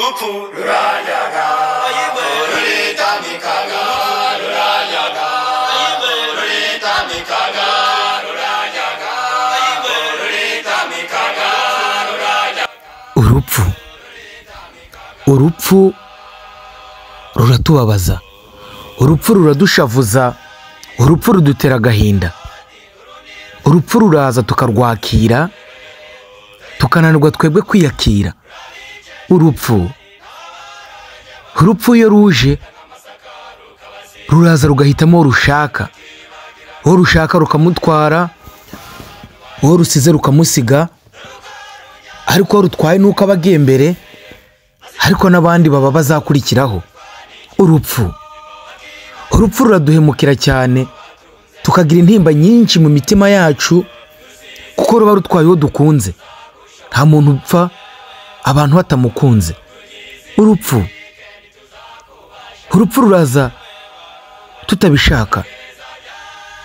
urupfu ruranyaga ruritamikaga ruranyaga ruritamikaga ruranyaga ruritamikaga ruranyaga. Urupfu ruratubabaza, urupfu ruradushavuza, urupfu rudutera agahinda. Urupfu ruraza tukarwakira tukananirwa twebwe kwiyakira. Urupfu iyo ruje ruraza rugahitamo rushaka, uwo rushaka rukamutwara, uwo rusize rukamusiga, ariko uwo rutwaye nuko aba agiye mbere, ariko n'abandi baba bazakurikiraho. Urupfu ruraduhemukira cyane, tukagira intimba nyinshi mu mitima yacu, kuko ruba rutwaye uwo dukunze. Nta muntu upfa abantu batamukunze. Urupfu ruraza tutabishaka,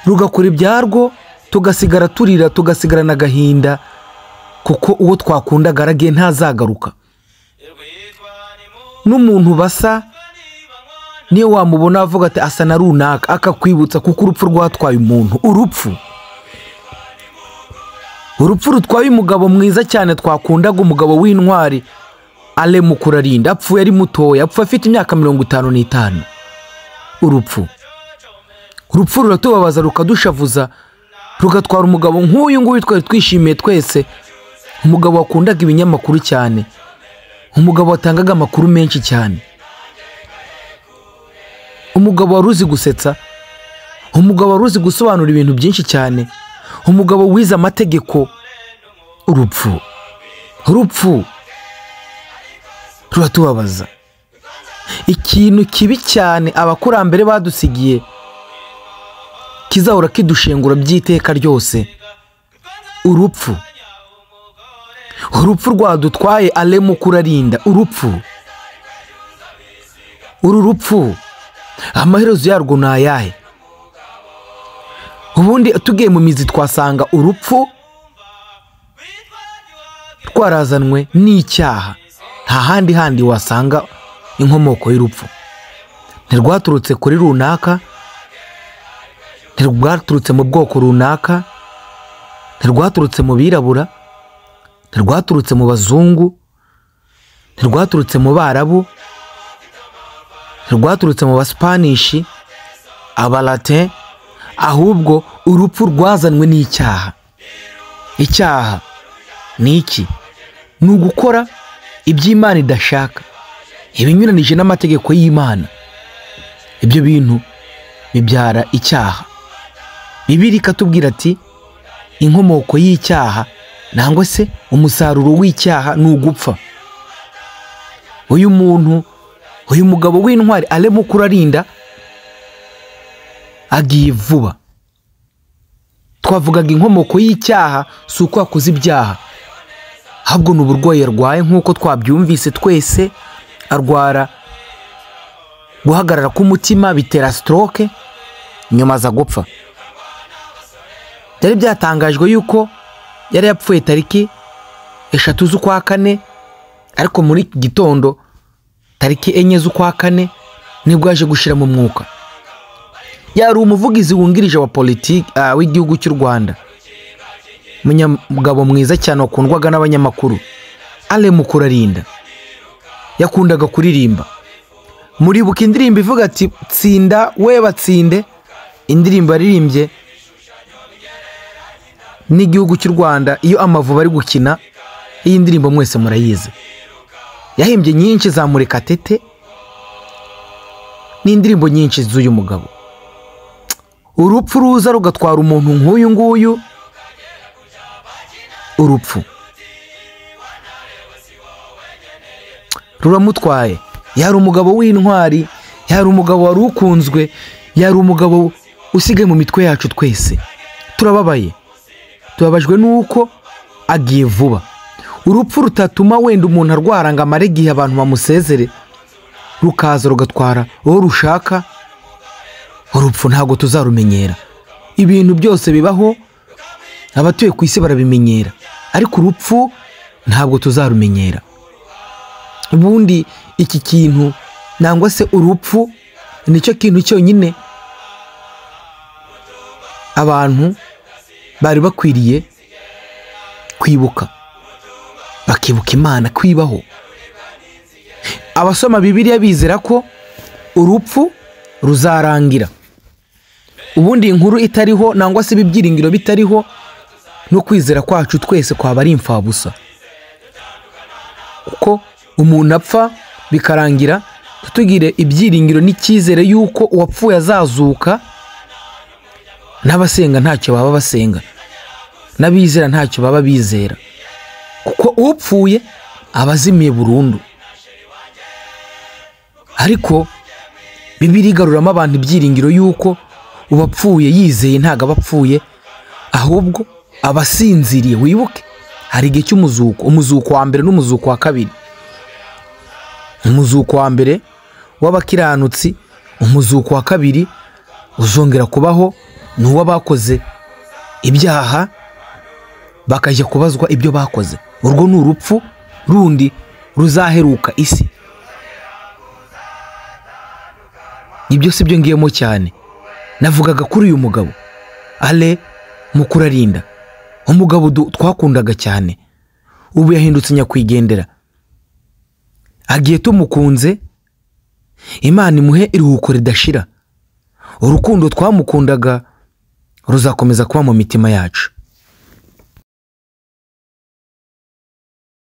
rugakora ibyarwo, tugasigara turira, tugasigarana agahinda, kuko uwo twakundaga aragiye ntazagaruka. N'umuntu basa niyo wamubona avuga ati asa na runaka, akakwibutsa kuko urupfu rwatwaye umuntu. Urupfu rutwaye umugabo mwiza cyane twakundaga, umugabo w'intwari, Ale Mukurarinda. Apfuye ari mutoya, apfuye afite imyaka 55. Urupfu ruratubabaza, rukadushavuza, rugatwara umugabo nk'uyu nguyu twari twishimiye twese, umugabo wakundaga ibinyamakuru cyane, umugabo watangaga amakuru menshi cyane, umugabo wari uzi gusetsa, umugabo wari uzi gusobanura ibintu byinshi cyane, umugabo wize amategeko. Urupfu ruratubabaza. Ikintu kibi cyane abakurambere badusigiye kizahora kidushengura by'iteka ryose. Urupfu rwadutwaye Ale Mukurarinda. Uru rupfu amaherezo yarwo ni ayahe? Ubundi tugiye mu mizi twasanga urupfu rwarazanwe n'icyaha. Nta handi wasanga inkomoko y'urupfu. Ntirwaturutse kuri runaka, ntirwaturutse mu bwoko runaka, ntirwaturutse mu birabura, ntirwaturutse mu bazungu, ntirwaturutse mu barabu, ntirwaturutse mu baspanishi, abalatin, ahubwo urupfu rwazanwe n'icyaha. Icyaha ni iki? Ni ugukora iby'Imana idashaka, ibinyuranije n'amategeko y'Imana. Ibyo bintu bibyara icyaha. Bibiliya ikatubwira ati inkomoko y'icyaha nangwa se umusaruro w'icyaha ni ugupfa. Uyu mugabo w'intwari Ale Mukurarinda agiye vuba. Twavugaga inkomoko y'icyaha si uko yakoze ibyaha, ahubwo ni uburwayi yarwaye nk'uko twabyumvise twese. Arwara guhagarara k'umutima, bitera stroke, nyuma aza gupfa. Byari byatangajwe yuko yari yapfuye tariki 3 z'ukwa 4, ariko muri gitondo tariki 4 z'ukwa 4 nibwo yaje gushira mu mwuka. Yari umuvugizi wungirije wa politiki w'igihugu cy'u Rwanda, umunyamugabo mwiza cyane wakundwaga n'abanyamakuru. Ale Mukurarinda yakundaga kuririmba. Muribuka indirimbo ivuga ati tsinda we batsinde, indirimbo yaririmbye n'igihugu cy'u Rwanda iyo Amavubi ari gukina. Iyi ndirimbo mwese murayizi. Yahimbye nyinshi za Murekatete n'indirimbo nyinshi z'uyu mugabo. Urupfu ruza rugatwara umuntu nk'uyu nguyu. Urupfu ruramutwaye. Yari umugabo w'intwari, yari umugabo wari ukunzwe, yari umugabo usigaye mu mitwe yacu twese. Turababaye, tubabajwe nuko agiye vuba. Urupfu rutatuma wenda umuntu arwara ngo amare igihe abantu bamusezere, rukaza rugatwara uwo rushaka. Urupfu ntabwo tuzarumenyera. Ibintu byose bibaho, abatuye ku isi barabimenyera, ariko urupfu ntabwo tuzarumenyera. ubundi iki kintu nangwa se urupfu nicyo kintu cyonyine abantu bari bakwiriye kwibuka, bakibuka Imana, kwibaho. Abasoma Bibiliya bizera ko urupfu ruzarangira, ubundi inkuru itariho nangwa se ibibyiringiro bitariho, no kwizera kwacu twese kwaba ari imfabusa, kuko umuntu apfa bikarangira, tutugire ibyiringiro n'icyizere yuko uwapfuye azazuka. N'abasenga ntacyo baba basenga, n'abizera ntacyo baba bizera, kuko upfuye abazimiye burundu. Ariko Bibiliya igaruramo abantu ibyiringiro yuko uwapfuye yizeye ntago abapfuye, ahubwo abasinziriye. Wibuke hari igihe cy'umuzuko, umuzuko wa mbere n'umuzuko wa kabiri. Umuzuko wa mbere w'abakiranutsi, umuzuko wa kabiri uzongera kubaho ni uw'abakoze ibyaha bakajya kubazwa ibyo bakoze. Urwo ni urupfu rundi ruzaheruka isi. Ibyo si byo ngiyemo cyane, navugaga kuri uyu mugabo Ale Mukurarinda, umugabo twakundaga cyane, ubu yahindutse nyakwigendera. Agiye tumukunze, Imana imuhe iruhuko ridashira. Urukundo twamukundaga ruzakomeza kuba mu mitima yacu.